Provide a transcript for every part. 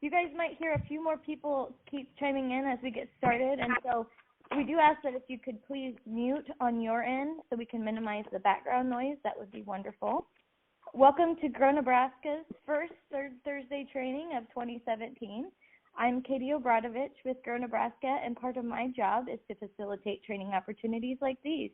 you guys might hear a few more people keep chiming in as we get started, and so we do ask that if you could please mute on your end so we can minimize the background noise. That would be wonderful. Welcome to Grow Nebraska's first Third Thursday training of 2017. I'm Katie Obradovich with Grow Nebraska, and part of my job is to facilitate training opportunities like these.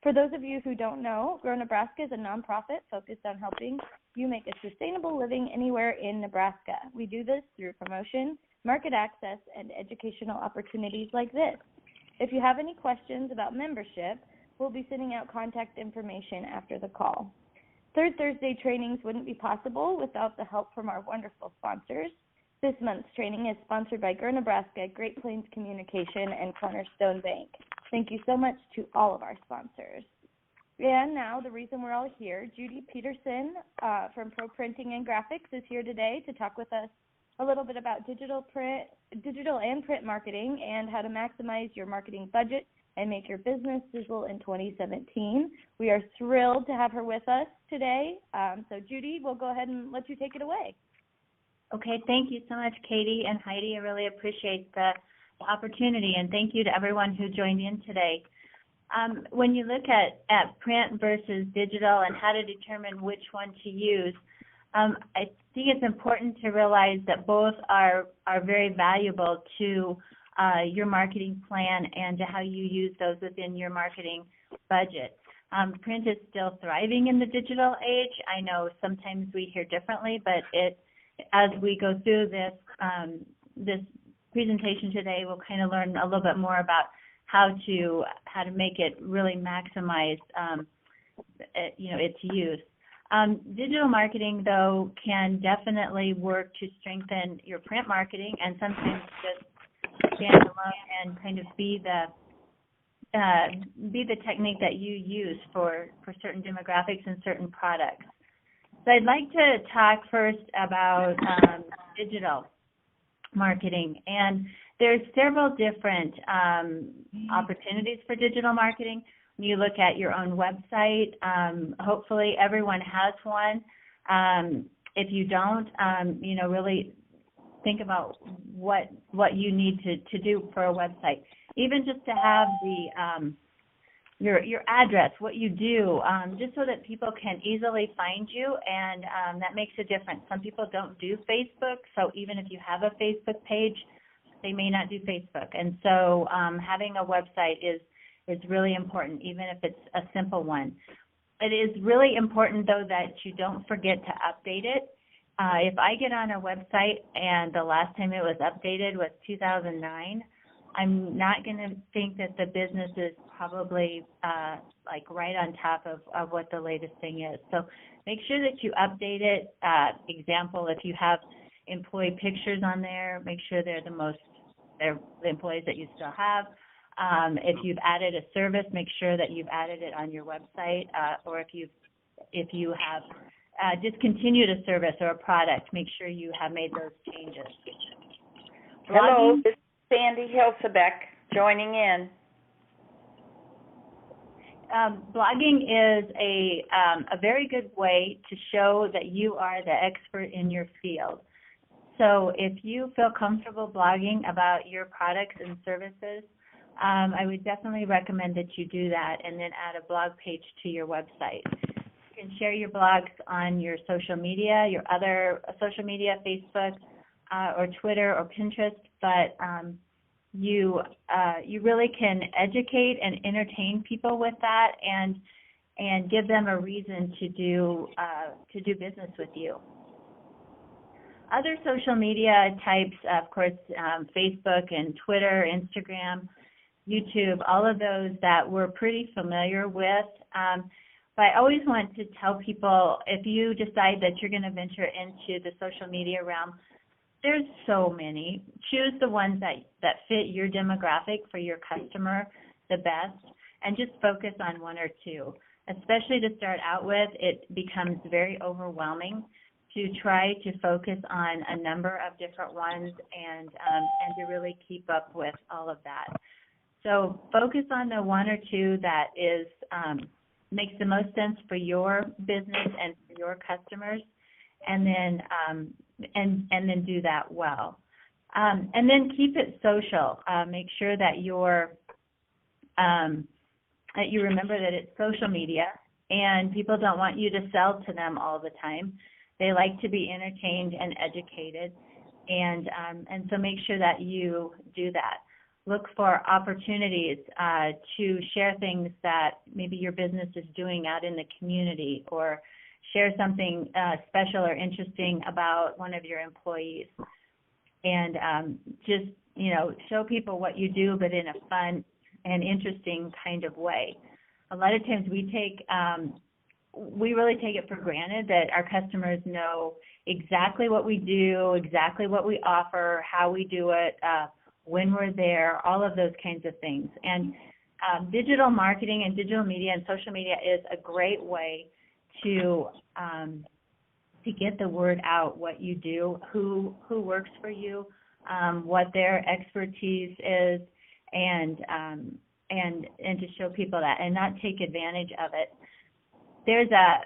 For those of you who don't know, Grow Nebraska is a nonprofit focused on helping you make a sustainable living anywhere in Nebraska. We do this through promotion, market access, and educational opportunities like this. If you have any questions about membership, we'll be sending out contact information after the call. Third Thursday trainings wouldn't be possible without the help from our wonderful sponsors. This month's training is sponsored by Grow Nebraska, Great Plains Communication, and Cornerstone Bank. Thank you so much to all of our sponsors. And now, the reason we're all here, Judy Pederson from Pro Printing and Graphics is here today to talk with us a little bit about digital and print marketing and how to maximize your marketing budget and make your business sizzle in 2017. We are thrilled to have her with us today. So Judy, we'll go ahead and let you take it away. Okay, thank you so much, Katie and Heidi. I really appreciate the opportunity, and thank you to everyone who joined in today. When you look at print versus digital and how to determine which one to use, I think it's important to realize that both are very valuable to your marketing plan and to how you use those within your marketing budget. Print is still thriving in the digital age. I know sometimes we hear differently, but as we go through this presentation today, we'll kind of learn a little bit more about how to make it really maximize its use. Digital marketing, though, can definitely work to strengthen your print marketing and sometimes just stand alone and kind of be the technique that you use for certain demographics and certain products. So I'd like to talk first about digital marketing, and there's several different opportunities for digital marketing. When you look at your own website, hopefully everyone has one. If you don't, really think about what you need to do for a website. Even just to have the your address, what you do, just so that people can easily find you, and that makes a difference. Some people don't do Facebook, so even if you have a Facebook page, they may not do Facebook. And so having a website is really important, even if it's a simple one. It is really important, though, that you don't forget to update it. If I get on a website and the last time it was updated was 2009, I'm not going to think that the business is probably right on top of what the latest thing is. So make sure that you update it. Example, if you have employee pictures on there, make sure they're the employees that you still have. If you've added a service, make sure that you've added it on your website. Or if you have discontinued a service or a product, make sure you have made those changes. Hello, this is Sandy Hilsebeck joining in. Blogging is a very good way to show that you are the expert in your field. So if you feel comfortable blogging about your products and services, I would definitely recommend that you do that and then add a blog page to your website. You can share your blogs on your social media, your other social media, Facebook or Twitter or Pinterest, but you really can educate and entertain people with that and give them a reason to do business with you. Other social media types, of course, Facebook and Twitter, Instagram, YouTube, all of those that we're pretty familiar with. But I always want to tell people, if you decide that you're going to venture into the social media realm, there's so many. Choose the ones that fit your demographic for your customer the best, and just focus on one or two. Especially to start out with, it becomes very overwhelming to try to focus on a number of different ones and to really keep up with all of that. So focus on the one or two that is makes the most sense for your business and for your customers, and then and then do that well. And then keep it social. Make sure that that you remember that it's social media, and people don't want you to sell to them all the time. They like to be entertained and educated, and so make sure that you do that. Look for opportunities to share things that maybe your business is doing out in the community, or share something special or interesting about one of your employees. And just, show people what you do, but in a fun and interesting kind of way. A lot of times we really take it for granted that our customers know exactly what we do, exactly what we offer, how we do it, when we're there, all of those kinds of things. And digital marketing and digital media and social media is a great way to get the word out, what you do, who works for you, what their expertise is, and to show people that, and not take advantage of it. There's a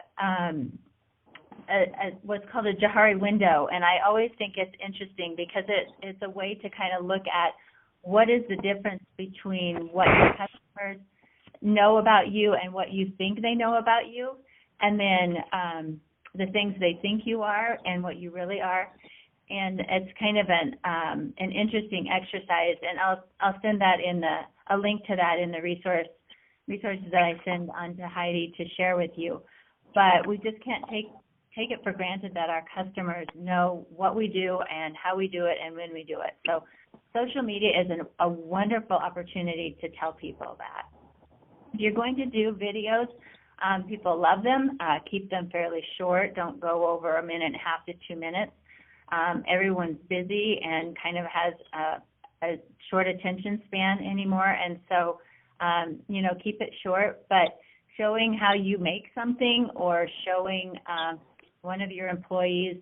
what's called a Johari window, and I always think it's interesting because it's a way to kind of look at what is the difference between what your customers know about you and what you think they know about you, and then the things they think you are and what you really are. And it's kind of an interesting exercise, and I'll send that a link to that in the resources that I send on to Heidi to share with you. But we just can't take it for granted that our customers know what we do and how we do it and when we do it. So social media is a wonderful opportunity to tell people that. If you're going to do videos, people love them. Keep them fairly short. Don't go over 1.5 to 2 minutes. Everyone's busy and kind of has a short attention span anymore, and so keep it short, but showing how you make something, or showing one of your employees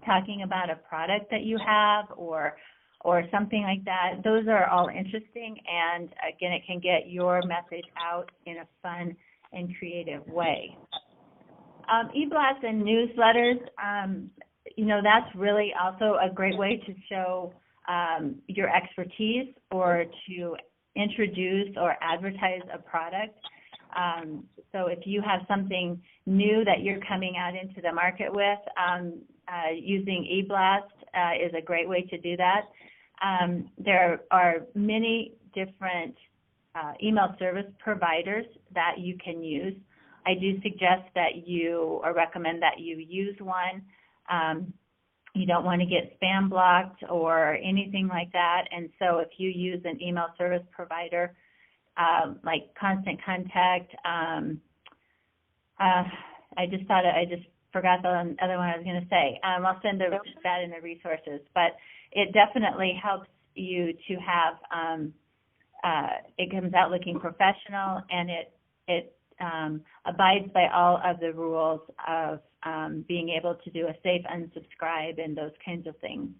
talking about a product that you have, or something like that, those are all interesting, and again, it can get your message out in a fun and creative way. E-blasts and newsletters, that's really also a great way to show your expertise, or to introduce or advertise a product. So if you have something new that you're coming out into the market with, using e-blast is a great way to do that. There are many different email service providers that you can use. I do suggest that you, or recommend that you use one. You don't want to get spam blocked or anything like that. And so if you use an email service provider, like Constant Contact, I just forgot the other one I was going to say. I'll send that in the resources. But it definitely helps you to have, it comes out looking professional, and it abides by all of the rules of being able to do a safe unsubscribe and those kinds of things.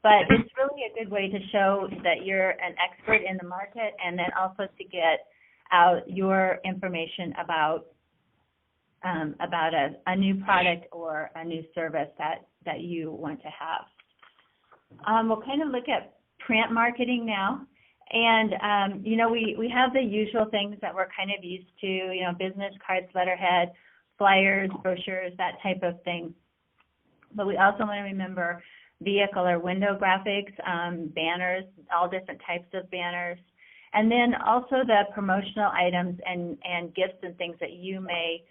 But it's really a good way to show that you're an expert in the market, and then also to get out your information about a new product or a new service that you want to have. We'll kind of look at print marketing now. And, we have the usual things that we're kind of used to, business cards, letterhead, flyers, brochures, that type of thing. But we also want to remember vehicle or window graphics, banners, all different types of banners, and then also the promotional items and gifts and things that you may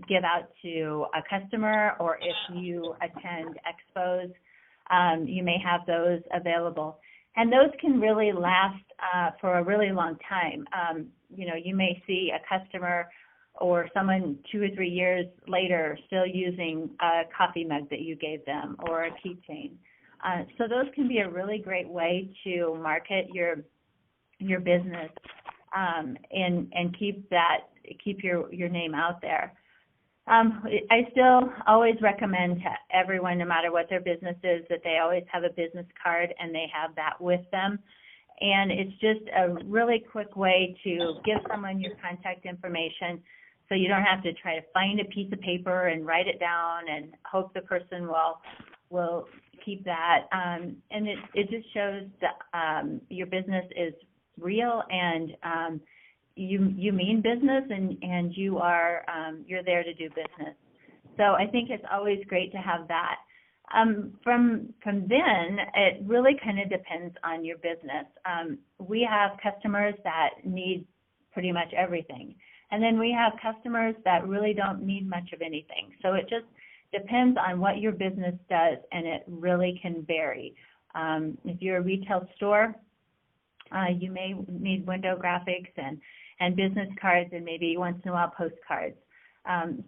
give out to a customer, or if you attend expos, you may have those available. And those can really last for a really long time. You may see a customer or someone 2 or 3 years later still using a coffee mug that you gave them, or a keychain. So those can be a really great way to market your business and keep your name out there. I still always recommend to everyone, no matter what their business is, that they always have a business card and they have that with them. And it's just a really quick way to give someone your contact information, so you don't have to try to find a piece of paper and write it down and hope the person will keep that. And it just shows that your business is real and you mean business and you are you're there to do business. So I think it's always great to have that. From then, it really kind of depends on your business. We have customers that need pretty much everything. And then we have customers that really don't need much of anything. So it just depends on what your business does, and it really can vary. If you're a retail store, you may need window graphics and business cards and maybe once in a while postcards.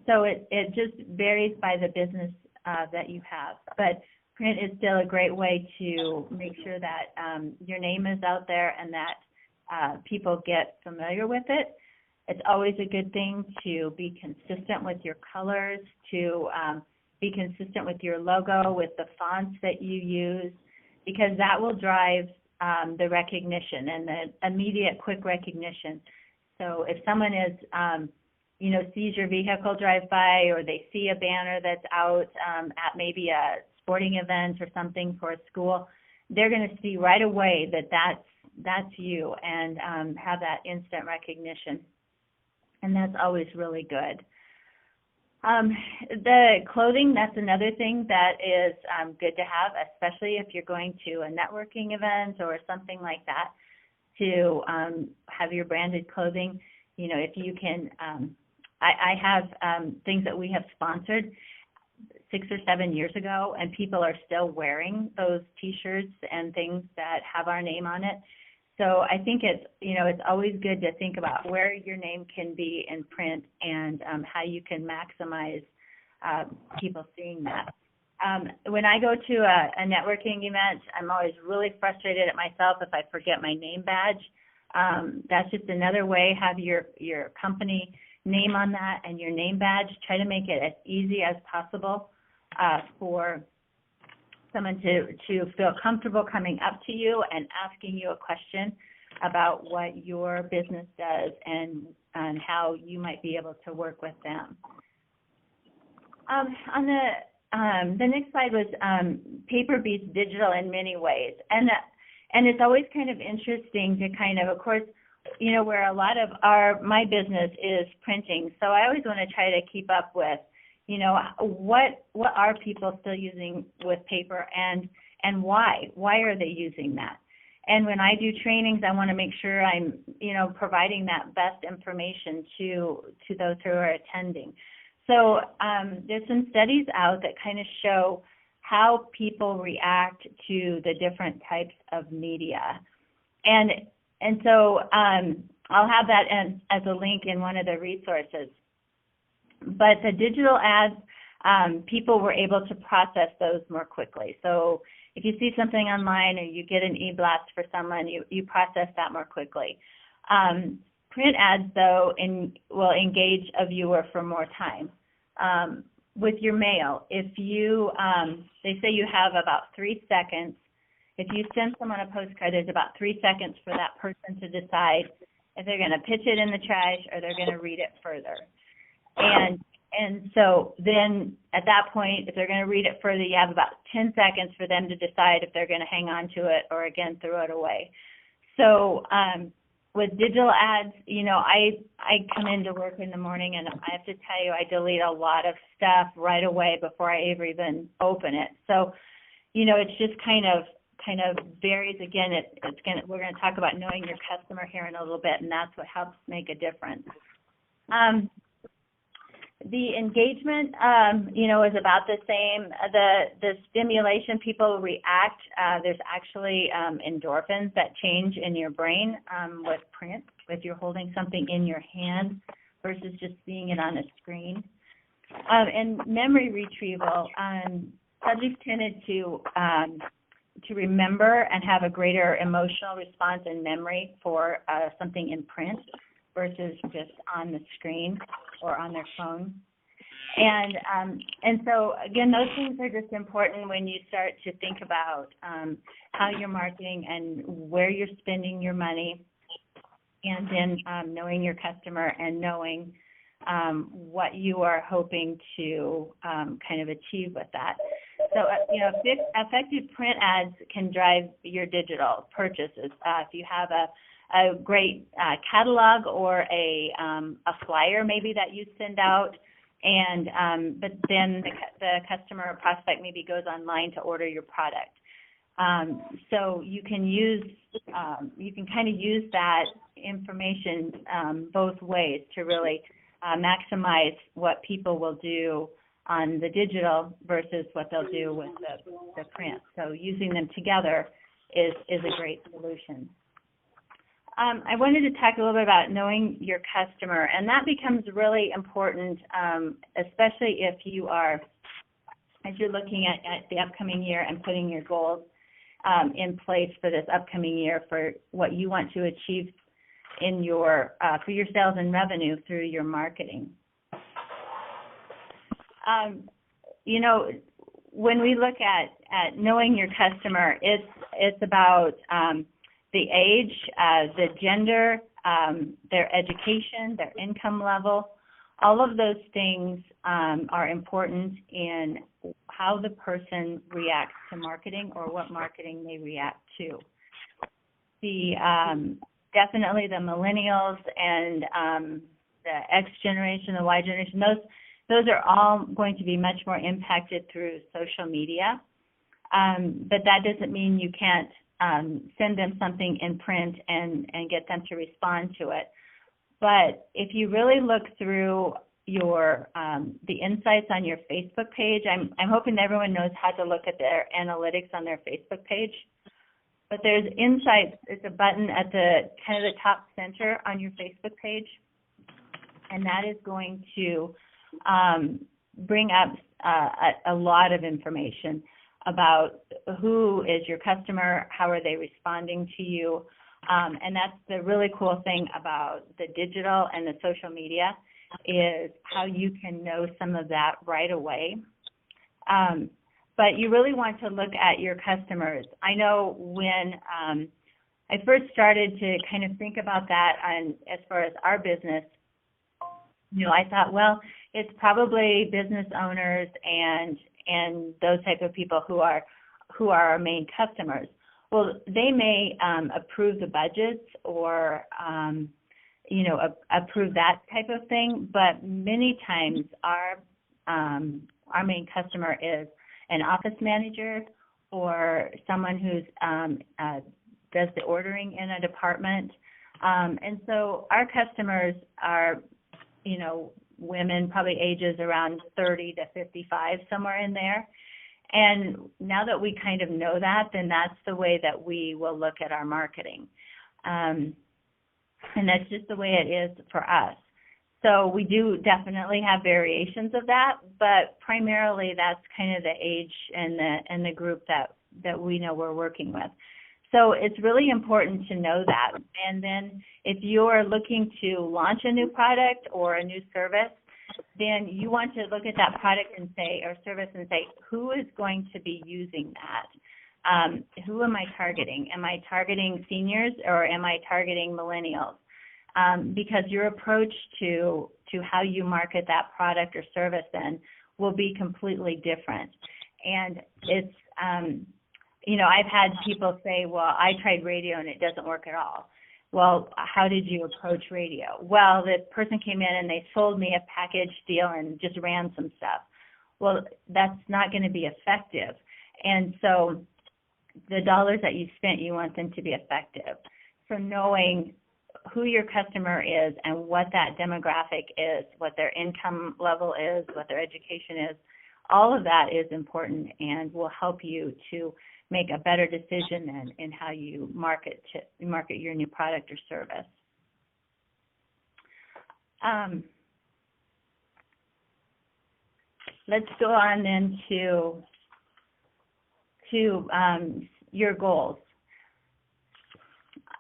So it just varies by the business that you have. But print is still a great way to make sure that your name is out there and that people get familiar with it. It's always a good thing to be consistent with your colors, to be consistent with your logo, with the fonts that you use, because that will drive the recognition and the immediate, quick recognition. So if someone is, sees your vehicle drive by, or they see a banner that's out at maybe a sporting event or something for a school, they're going to see right away that that's you and have that instant recognition. And that's always really good. The clothing, that's another thing that is good to have, especially if you're going to a networking event or something like that, to have your branded clothing. If you can, I have things that we have sponsored 6 or 7 years ago, and people are still wearing those T-shirts and things that have our name on it. So I think it's always good to think about where your name can be in print and how you can maximize people seeing that. When I go to a networking event, I'm always really frustrated at myself if I forget my name badge. That's just another way. Have your company name on that and your name badge. Try to make it as easy as possible for someone to feel comfortable coming up to you and asking you a question about what your business does and how you might be able to work with them. On the next slide was paper beats digital in many ways, and it's always kind of interesting to of course, where a lot of my business is printing, so I always want to try to keep up with what are people still using with paper and why are they using that. And when I do trainings, I want to make sure I'm providing that best information to those who are attending. So there's some studies out that kind of show how people react to the different types of media, and so I'll have that as a link in one of the resources. But the digital ads, people were able to process those more quickly. So if you see something online or you get an e-blast for someone, you process that more quickly. Print ads, though, will engage a viewer for more time. With your mail, if you, they say you have about 3 seconds. If you send someone a postcard, there's about 3 seconds for that person to decide if they're going to pitch it in the trash or they're going to read it further. And so then at that point, if they're going to read it further, you have about 10 seconds for them to decide if they're going to hang on to it or, again, throw it away. So with digital ads, I come into work in the morning, and I have to tell you, I delete a lot of stuff right away before I ever even open it. So, it's just kind of varies. Again, we're going to talk about knowing your customer here in a little bit, and that's what helps make a difference. The engagement, is about the same. The stimulation, people react. There's actually endorphins that change in your brain with print, if you're holding something in your hand versus just seeing it on a screen. And memory retrieval, subjects tended to remember and have a greater emotional response and memory for something in print versus just on the screen or on their phone. And so, again, those things are just important when you start to think about how you're marketing and where you're spending your money, and then knowing your customer and knowing what you are hoping to kind of achieve with that. So, effective print ads can drive your digital purchases. If you have a great catalog or a flyer maybe that you send out, and but then the customer or prospect maybe goes online to order your product. So you can kind of use that information both ways to really maximize what people will do on the digital versus what they'll do with the print. So using them together is a great solution. I wanted to talk a little bit about knowing your customer, and that becomes really important, especially if you are, as you're looking at the upcoming year and putting your goals in place for this upcoming year for what you want to achieve in your for your sales and revenue through your marketing. When we look at knowing your customer, it's about the age, the gender, their education, their income level. All of those things are important in how the person reacts to marketing or what marketing they react to. Definitely the millennials and the X generation, the Y generation, those are all going to be much more impacted through social media. But that doesn't mean you can't send them something in print and get them to respond to it. But if you really look through your the insights on your Facebook page, I'm hoping everyone knows how to look at their analytics on their Facebook page. But there's insights. It's a button at the kind of the top center on your Facebook page, and that is going to bring up a lot of information about who is your customer, how are they responding to you, and that's the really cool thing about the digital and the social media is how you can know some of that right away. But you really want to look at your customers. I know when I first started to kind of think about that as far as our business, I thought, well, it's probably business owners and those type of people who are our main customers. Well, they may approve the budgets or approve that type of thing, but many times our main customer is an office manager or someone who's does the ordering in a department. And so our customers are, women, probably ages around 30 to 55, somewhere in there. And now that we kind of know that, then that's the way that we will look at our marketing. And that's just the way it is for us. So we do definitely have variations of that, but primarily that's kind of the age and the group that we know we're working with. So it's really important to know that. And then if you're looking to launch a new product or a new service, then you want to look at that product and say, or service and say, who is going to be using that? Who am I targeting? Am I targeting seniors or am I targeting millennials? Because your approach to how you market that product or service then will be completely different. And it's, I've had people say, well, I tried radio and it doesn't work at all. Well, how did you approach radio? Well, the person came in and they sold me a package deal and just ran some stuff. Well, that's not going to be effective. And so the dollars that you spent, you want them to be effective. So knowing who your customer is and what that demographic is, what their income level is, what their education is, all of that is important and will help you to make a better decision in how you market your new product or service. Let's go on then to your goals.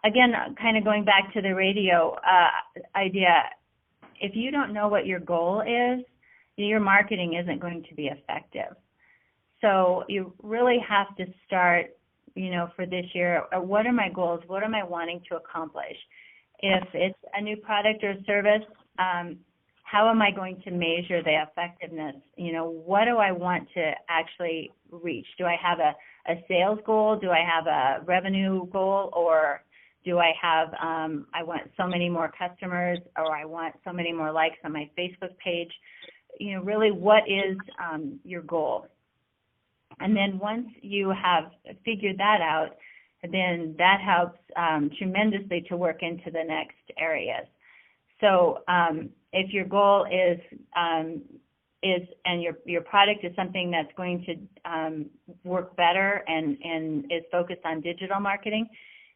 Again, kind of going back to the radio idea, if you don't know what your goal is, your marketing isn't going to be effective. So you really have to start, for this year, what are my goals? What am I wanting to accomplish? If it's a new product or service, how am I going to measure the effectiveness? What do I want to actually reach? Do I have a sales goal? Do I have a revenue goal? Or do I have, I want so many more customers, or I want so many more likes on my Facebook page? Really, what is your goal? And then once you have figured that out, then that helps tremendously to work into the next areas. So if your goal is and your product is something that's going to work better and is focused on digital marketing,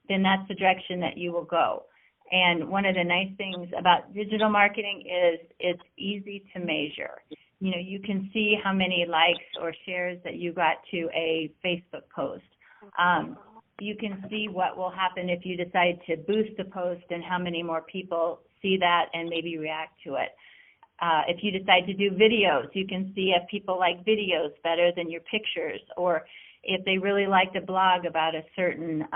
then that's the direction that you will go. And one of the nice things about digital marketing is it's easy to measure. You can see how many likes or shares that you got to a Facebook post. You can see what will happen if you decide to boost the post and how many more people see that and maybe react to it. If you decide to do videos, you can see if people like videos better than your pictures, or if they really liked a blog about a certain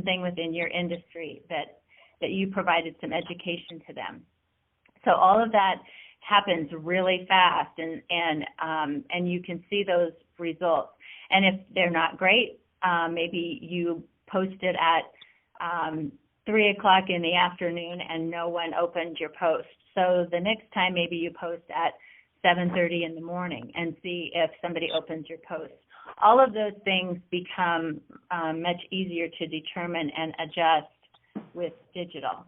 thing within your industry that you provided some education to them. So all of that happens really fast, and you can see those results. And if they're not great, maybe you posted at 3 o'clock in the afternoon and no one opened your post. So the next time maybe you post at 7:30 in the morning and see if somebody opens your post. All of those things become much easier to determine and adjust with digital.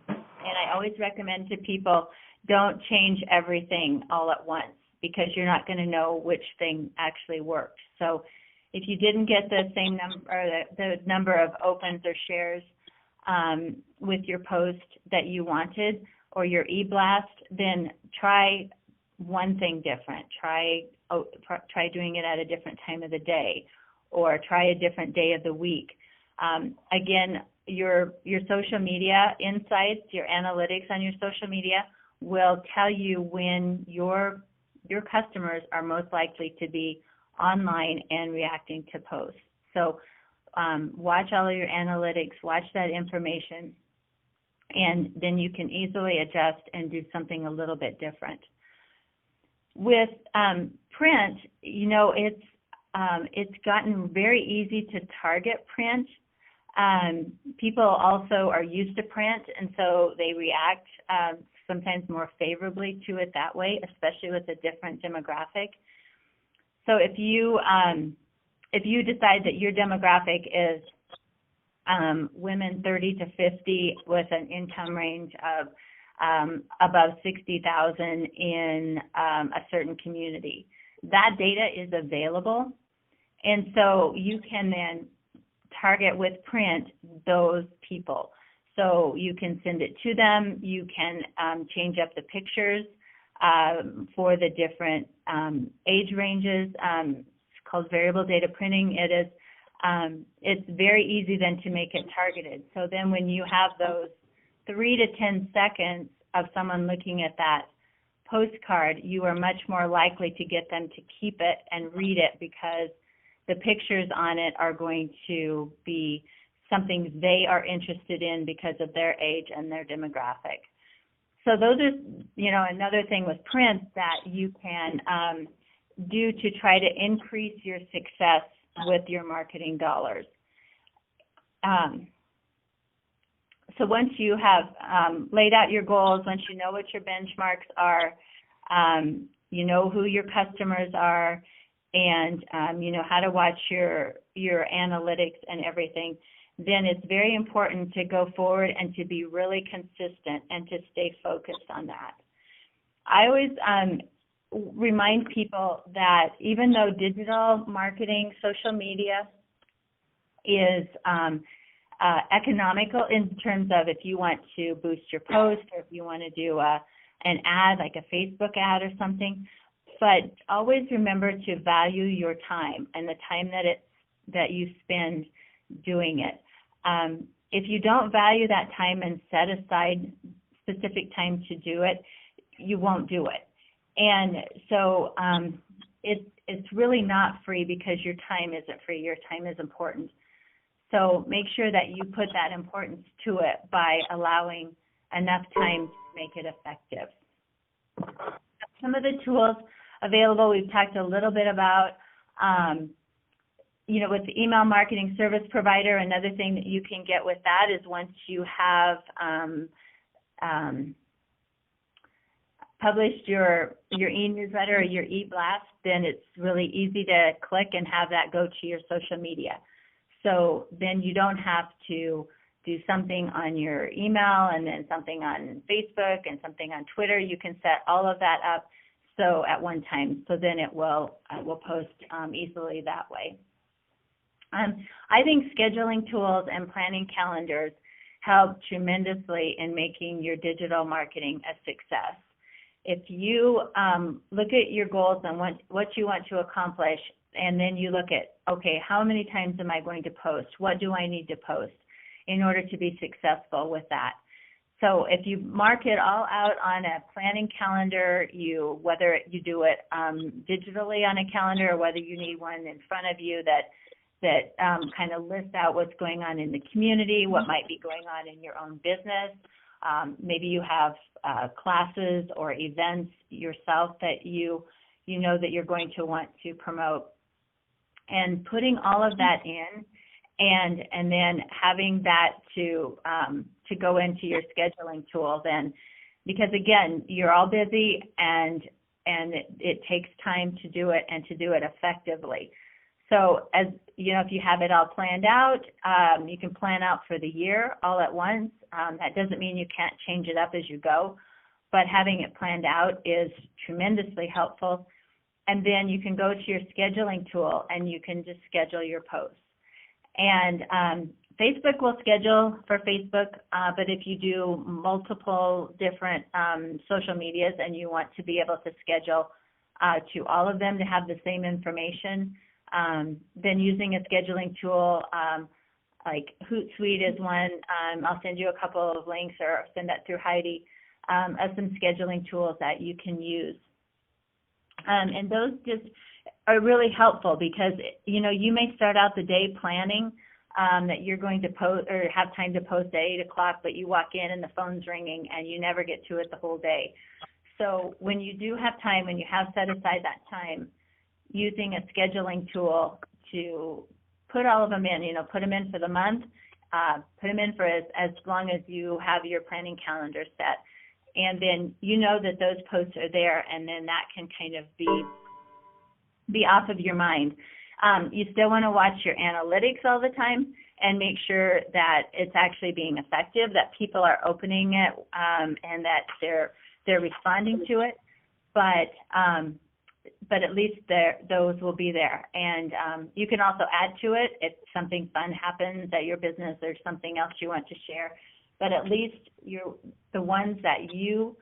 And I always recommend to people, don't change everything all at once, because you're not going to know which thing actually worked. So if you didn't get the same number, or the number of opens or shares with your post that you wanted, or your e-blast, then try one thing different. Try doing it at a different time of the day, or try a different day of the week. Again, your social media insights, your analytics on your social media will tell you when your customers are most likely to be online and reacting to posts. So watch all of your analytics, watch that information, and then you can easily adjust and do something a little bit different. With print, it's gotten very easy to target print. People also are used to print, and so they react sometimes more favorably to it that way, especially with a different demographic. So if you decide that your demographic is women 30 to 50 with an income range of above 60,000 in a certain community, that data is available, and so you can then target with print those people. So you can send it to them. You can change up the pictures for the different age ranges. It's called variable data printing. It's very easy then to make it targeted. So then when you have those 3 to 10 seconds of someone looking at that postcard, you are much more likely to get them to keep it and read it, because the pictures on it are going to be something they are interested in because of their age and their demographic. So those are, another thing with print that you can do to try to increase your success with your marketing dollars. So once you have laid out your goals, once you know what your benchmarks are, you know who your customers are, and you know how to watch your analytics and everything, then it's very important to go forward and to be really consistent and to stay focused on that. I always remind people that even though digital marketing, social media is economical in terms of if you want to boost your post, or if you want to do an ad like a Facebook ad or something, but always remember to value your time and the time that you spend doing it. If you don't value that time and set aside specific time to do it, you won't do it. And so it's really not free, because your time isn't free. Your time is important. So make sure that you put that importance to it by allowing enough time to make it effective. Some of the tools available, we've talked a little bit about, with the email marketing service provider. Another thing that you can get with that is once you have published your e-newsletter or your e-blast, then it's really easy to click and have that go to your social media. So then you don't have to do something on your email and then something on Facebook and something on Twitter. You can set all of that up so at one time. So then it will post easily that way. I think scheduling tools and planning calendars help tremendously in making your digital marketing a success. If you look at your goals and what you want to accomplish, and then you look at, okay, how many times am I going to post? What do I need to post in order to be successful with that? So if you mark it all out on a planning calendar, whether you do it digitally on a calendar or whether you need one in front of you that kind of lists out what's going on in the community, what might be going on in your own business. Maybe you have classes or events yourself that you know that you're going to want to promote. And putting all of that in and then having that to go into your scheduling tool then, because again, you're all busy and it takes time to do it and to do it effectively. So as you know, if you have it all planned out, you can plan out for the year all at once. That doesn't mean you can't change it up as you go, but having it planned out is tremendously helpful. And then you can go to your scheduling tool and you can just schedule your posts. And Facebook will schedule for Facebook, but if you do multiple different social medias and you want to be able to schedule to all of them to have the same information, then using a scheduling tool like Hootsuite is one. I'll send you a couple of links or send that through Heidi of some scheduling tools that you can use. And those just are really helpful because, you may start out the day planning that you're going to post or have time to post at 8 o'clock, but you walk in and the phone's ringing and you never get to it the whole day. So when you do have time, when you have set aside that time, using a scheduling tool to put all of them in, put them in for the month, put them in for as long as you have your planning calendar set. And then you know that those posts are there, and then that can kind of be off of your mind. You still want to watch your analytics all the time and make sure that it's actually being effective, that people are opening it, and that they're responding to it. But at least those will be there. And you can also add to it if something fun happens at your business or something else you want to share. But at least the ones that you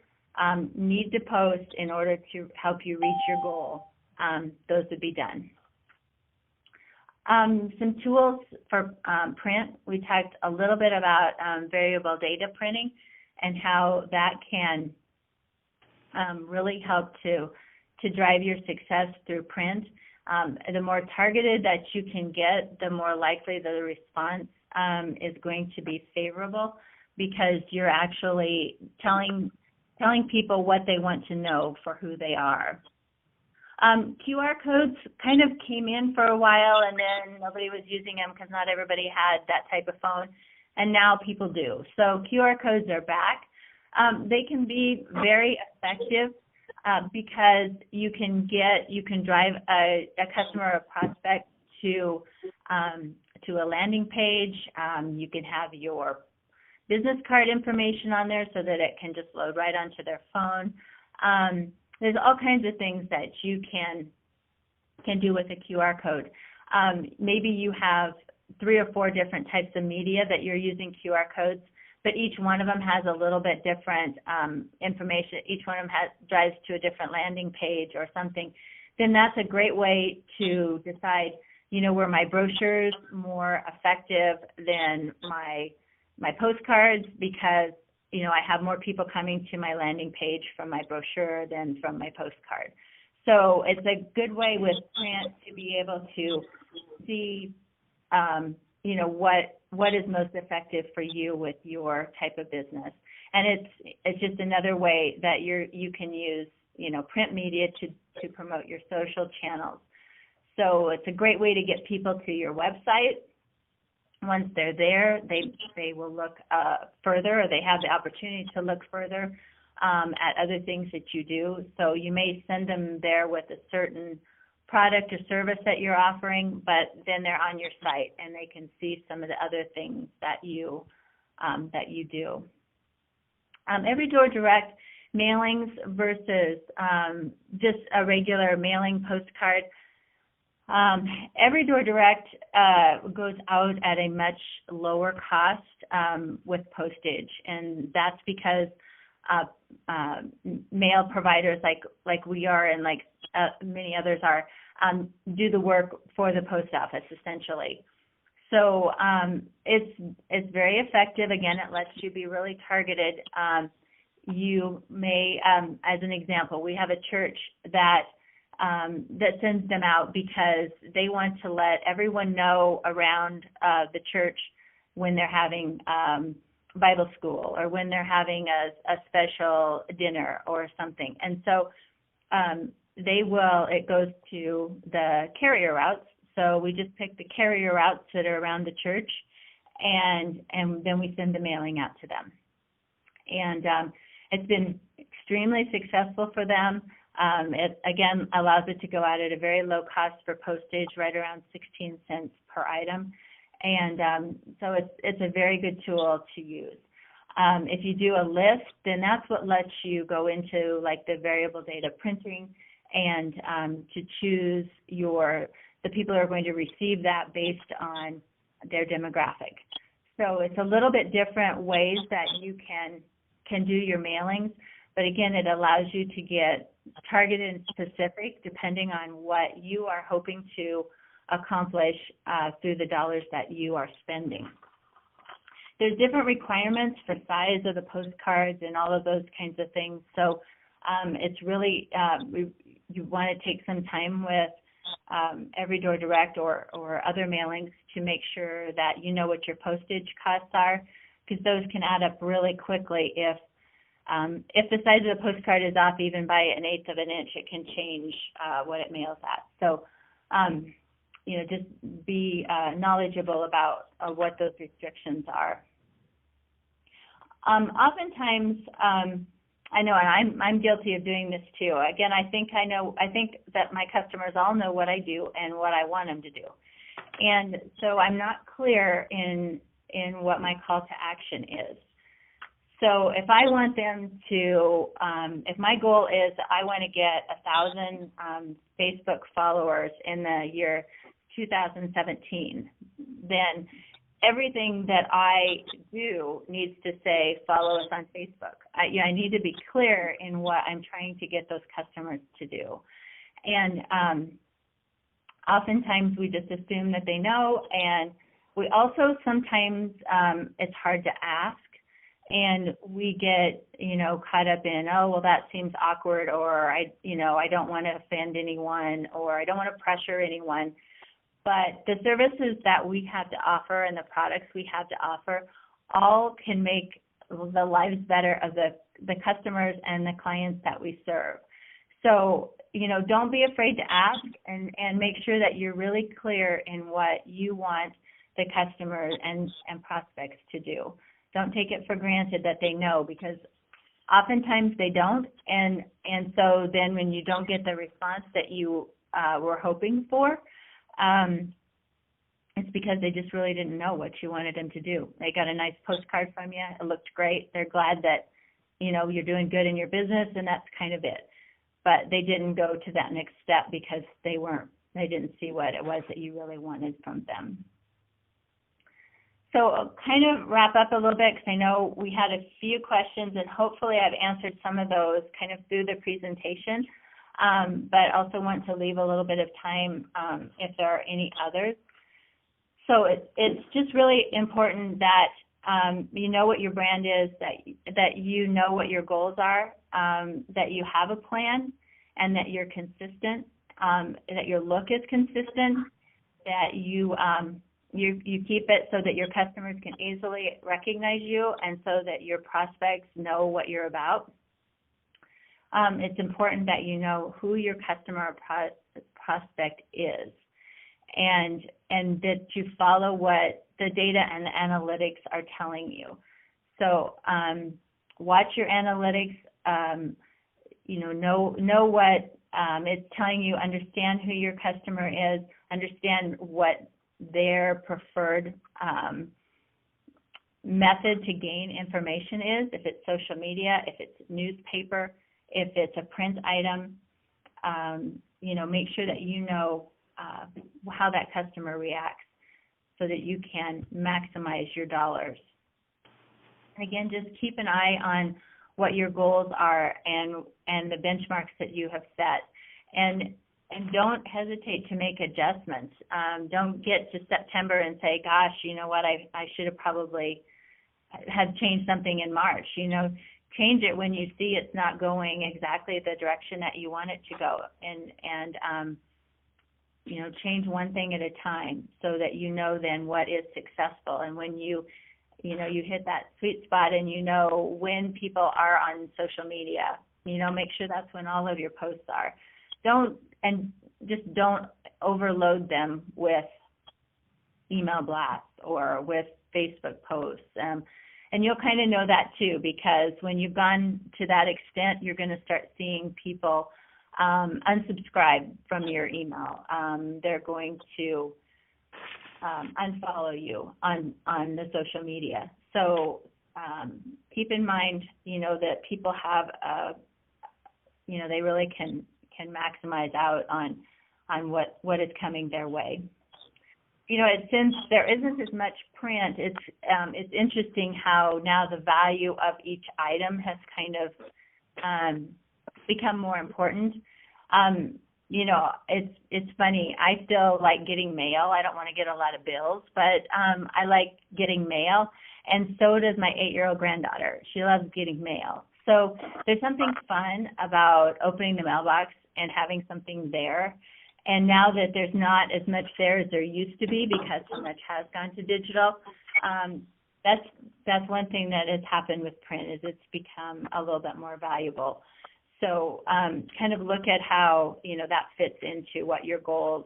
need to post in order to help you reach your goal, those would be done. Some tools for print. We talked a little bit about variable data printing and how that can really help to drive your success through print. The more targeted that you can get, the more likely the response is going to be favorable because you're actually telling people what they want to know for who they are. QR codes kind of came in for a while and then nobody was using them because not everybody had that type of phone, and now people do. So QR codes are back. They can be very effective because you can drive a customer or prospect to a landing page. You can have your business card information on there so that it can just load right onto their phone. There's all kinds of things that you can do with a QR code. Maybe you have 3 or 4 different types of media that you're using QR codes, but each one of them has a little bit different information. Each one of them drives to a different landing page or something. Then that's a great way to decide, were my brochures more effective than my postcards because, I have more people coming to my landing page from my brochure than from my postcard. So it's a good way with print to be able to see, what is most effective for you with your type of business. And it's just another way that you can use, print media to promote your social channels. So it's a great way to get people to your website. Once they're there, they will look further, or they have the opportunity to look further at other things that you do. So you may send them there with a certain product or service that you're offering, but then they're on your site and they can see some of the other things that you do. Every door direct mailings versus just a regular mailing postcard. Every door direct goes out at a much lower cost with postage, and that's because mail providers like we are and like many others are do the work for the post office essentially. So it's very effective. Again, it lets you be really targeted. You may, as an example, we have a church that sends them out because they want to let everyone know around the church when they're having Bible school or when they're having a special dinner or something. And so it goes to the carrier routes. So we just pick the carrier routes that are around the church, and then we send the mailing out to them. And it's been extremely successful for them. It, again, allows it to go out at a very low cost for postage, right around 16 cents per item. And so it's a very good tool to use. If you do a list, then that's what lets you go into like the variable data printing and to choose the people who are going to receive that based on their demographic. So it's a little bit different ways that you can do your mailings, but again, it allows you to get targeted and specific depending on what you are hoping to accomplish through the dollars that you are spending. There's different requirements for size of the postcards and all of those kinds of things. So it's really, you want to take some time with Every Door Direct or other mailings to make sure that you know what your postage costs are, because those can add up really quickly. If the size of the postcard is off even by 1/8 of an inch, it can change what it mails at. So, just be knowledgeable about what those restrictions are. Oftentimes, I know, and I'm guilty of doing this too. Again, I think that my customers all know what I do and what I want them to do. And so I'm not clear in what my call to action is. So if I want them to, if my goal is I want to get 1,000 Facebook followers in the year 2017, then everything that I do needs to say follow us on Facebook. I need to be clear in what I'm trying to get those customers to do. And oftentimes we just assume that they know, and we also sometimes it's hard to ask, and we get caught up in, oh, well, that seems awkward, or I don't want to offend anyone, or I don't want to pressure anyone. But the services that we have to offer and the products we have to offer all can make the lives better of the customers and the clients that we serve. So, don't be afraid to ask, and make sure that you're really clear in what you want the customers and prospects to do. Don't take it for granted that they know, because oftentimes they don't. And so then when you don't get the response that you were hoping for, it's because they just really didn't know what you wanted them to do. They got a nice postcard from you. It looked great. They're glad that, you're doing good in your business, and that's kind of it. But they didn't go to that next step because they didn't see what it was that you really wanted from them. So I'll kind of wrap up a little bit, because I know we had a few questions, and hopefully I've answered some of those kind of through the presentation. But also want to leave a little bit of time if there are any others. So it's just really important that you know what your brand is, that you know what your goals are, that you have a plan, and that you're consistent, that your look is consistent, that you you keep it so that your customers can easily recognize you and so that your prospects know what you're about. It's important that you know who your customer or prospect is, and that you follow what the data and the analytics are telling you. So watch your analytics. Know what it's telling you. Understand who your customer is. Understand what their preferred method to gain information is. If it's social media, if it's newspaper, if it's a print item, make sure that you know how that customer reacts so that you can maximize your dollars. And again, just keep an eye on what your goals are and the benchmarks that you have set. And don't hesitate to make adjustments. Don't get to September and say, gosh, you know what, I should have probably have changed something in March. Change it when you see it's not going exactly the direction that you want it to go. And change one thing at a time so that you know then what is successful. And when you hit that sweet spot and when people are on social media, make sure that's when all of your posts are. Don't overload them with email blasts or with Facebook posts. And you'll kind of know that too, because when you've gone to that extent, you're going to start seeing people unsubscribe from your email. They're going to unfollow you on the social media. So keep in mind, that people have, they really can maximize out on what is coming their way. Since there isn't as much print, it's interesting how now the value of each item has kind of become more important. It's funny. I still like getting mail. I don't want to get a lot of bills, but I like getting mail, and so does my 8-year-old granddaughter. She loves getting mail. So there's something fun about opening the mailbox and having something there. And now that there's not as much there as there used to be because so much has gone to digital, that's one thing that has happened with print is it's become a little bit more valuable. So kind of look at how that fits into what your goals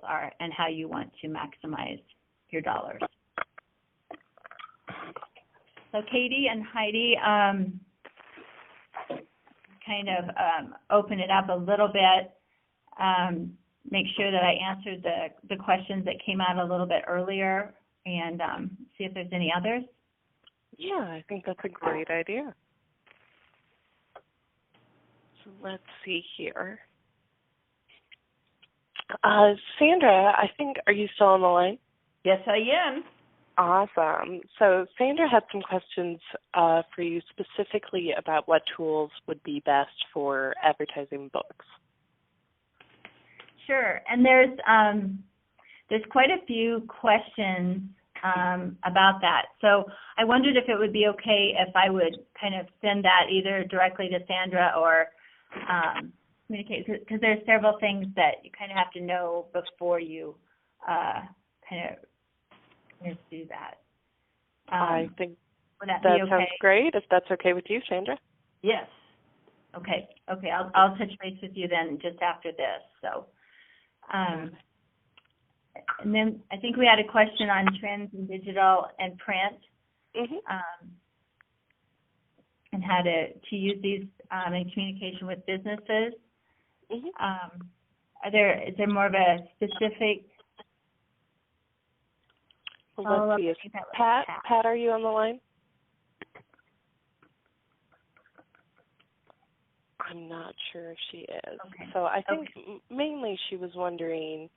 are and how you want to maximize your dollars. So Katie and Heidi, kind of open it up a little bit. Make sure that I answered the questions that came out a little bit earlier and see if there's any others. Yeah, I think that's a great idea. So let's see here. Sandra, I think, are you still on the line? Yes, I am. Awesome. So Sandra had some questions for you specifically about what tools would be best for advertising books. Sure, and there's quite a few questions about that. So I wondered if it would be okay if I would kind of send that either directly to Sandra or communicate, because there's several things that you kind of have to know before you kind of do that. I think that sounds great, if that's okay with you, Sandra. Yes. Okay. I'll touch base with you then just after this. So, and then I think we had a question on trends in digital and print, and how to use these in communication with businesses. Is there more of a specific? Let's see. Pat, are you on the line? I'm not sure if she is. Okay. So I think mainly she was wondering,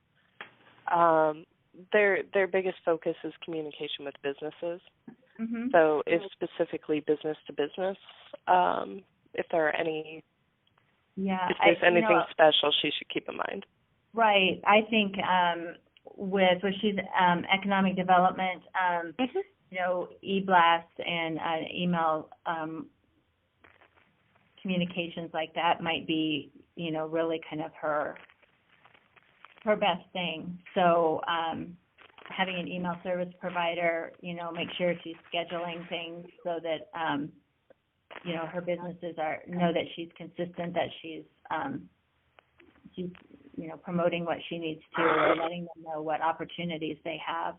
their biggest focus is communication with businesses. So if specifically business to business, if there are any, if there's anything special she should keep in mind. Right. I think with she's economic development, e-blast and email communications like that might be, really kind of her best thing. So having an email service provider, make sure she's scheduling things so that, her businesses know that she's consistent, that she's promoting what she needs to, or letting them know what opportunities they have.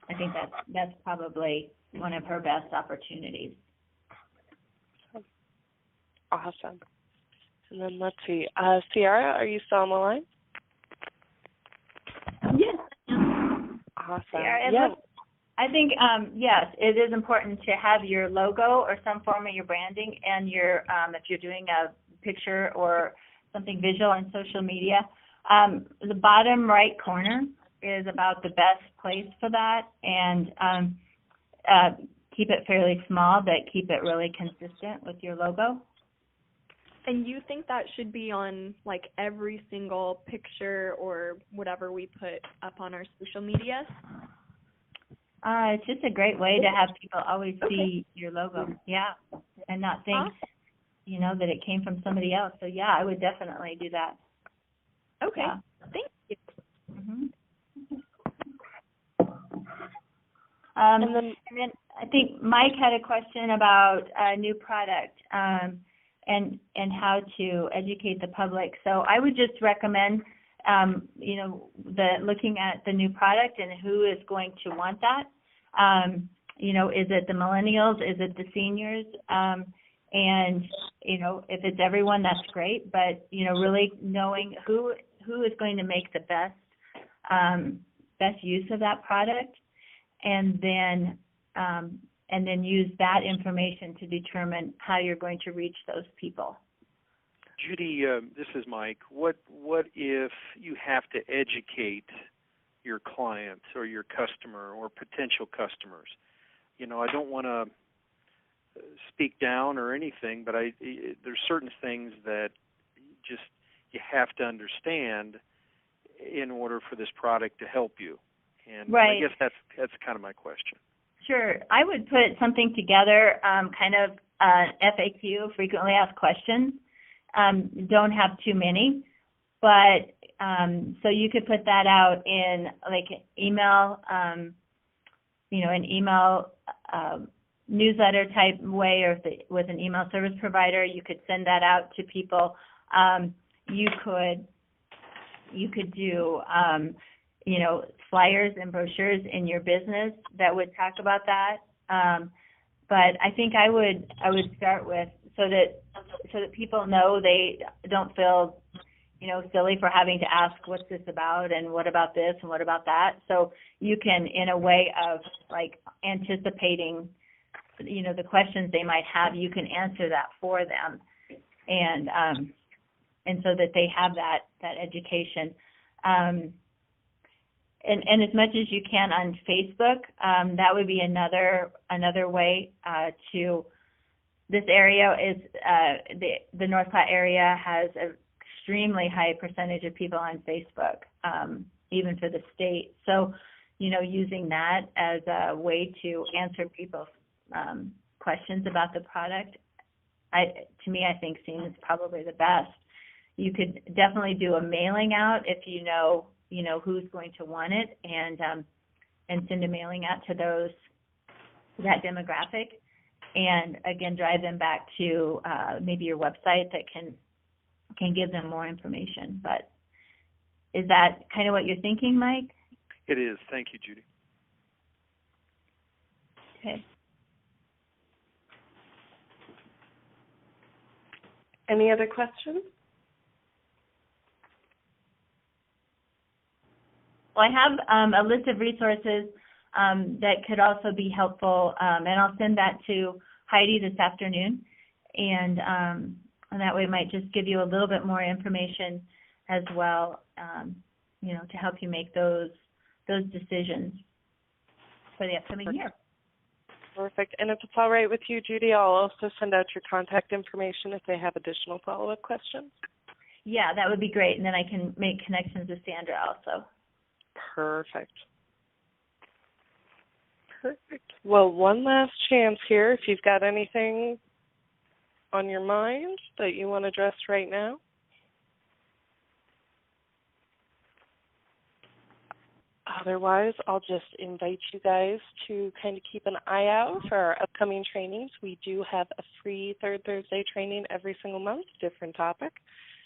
I think that's probably one of her best opportunities. Awesome. And then let's see. Ciara, are you still on the line? Yes. Awesome. Ciara, I think, yes, it is important to have your logo or some form of your branding and your, if you're doing a picture or something visual on social media, the bottom right corner is about the best place for that, and keep it fairly small, but keep it really consistent with your logo. And you think that should be on like every single picture or whatever we put up on our social media? It's just a great way to have people always see your logo, and not think, that it came from somebody else. So I would definitely do that. Okay, thank you. Mm-hmm. And then I think Mike had a question about a new product and how to educate the public. So I would just recommend, looking at the new product and who is going to want that. Is it the millennials? Is it the seniors? And if it's everyone, that's great. But really knowing who is going to make the best use of that product, and then use that information to determine how you're going to reach those people. Judy, this is Mike. What if you have to educate your client or your customer or potential customers? I don't want to speak down or anything, but there's certain things that you have to understand in order for this product to help you. And right. I guess that's kind of my question. Sure. I would put something together, kind of FAQ, frequently asked questions. Don't have too many, but so you could put that out in like email, an email newsletter type way, or with an email service provider, you could send that out to people. You could do flyers and brochures in your business that would talk about that. But I think I would start with so that people know, they don't feel silly for having to ask, what's this about, and what about this, and what about that. So you can, in a way of like anticipating the questions they might have, you can answer that for them, and so that they have that education. And as much as you can on Facebook, that would be another way to. This area is the North Platte area has an extremely high percentage of people on Facebook, even for the state. So, using that as a way to answer people's questions about the product, to me, I think seems probably the best. You could definitely do a mailing out if you know who's going to want it, and send a mailing out to that demographic, and again drive them back to maybe your website that can give them more information. But is that kind of what you're thinking, Mike? It is. Thank you, Judy. Okay. Any other questions? Well, I have a list of resources that could also be helpful, and I'll send that to Heidi this afternoon, and that way it might just give you a little bit more information as well, to help you make those decisions for the upcoming year. Perfect. And if it's all right with you, Judy, I'll also send out your contact information if they have additional follow-up questions. Yeah, that would be great, and then I can make connections with Sandra also. Perfect. Well, one last chance here. If you've got anything on your mind that you want to address right now. otherwise, I'll just invite you guys to kind of keep an eye out for our upcoming trainings. We do have a free Third Thursday training every single month, different topic,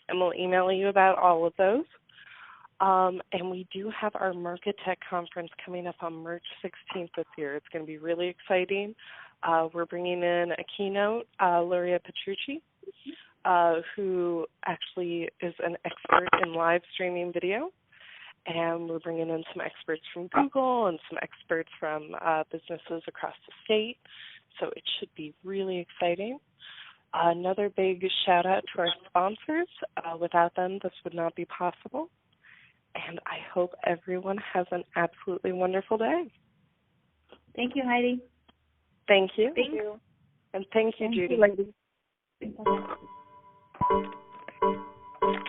and we'll email you about all of those. And we do have our Market Tech Conference coming up on March 16th this year. It's going to be really exciting. We're bringing in a keynote, Luria Petrucci, who actually is an expert in live streaming video. And we're bringing in some experts from Google and some experts from businesses across the state. So it should be really exciting. Another big shout out to our sponsors. Without them, this would not be possible. And I hope everyone has an absolutely wonderful day. Thank you, Heidi. Thank you. Thank you. And thank you, Judy. Thank you, ladies.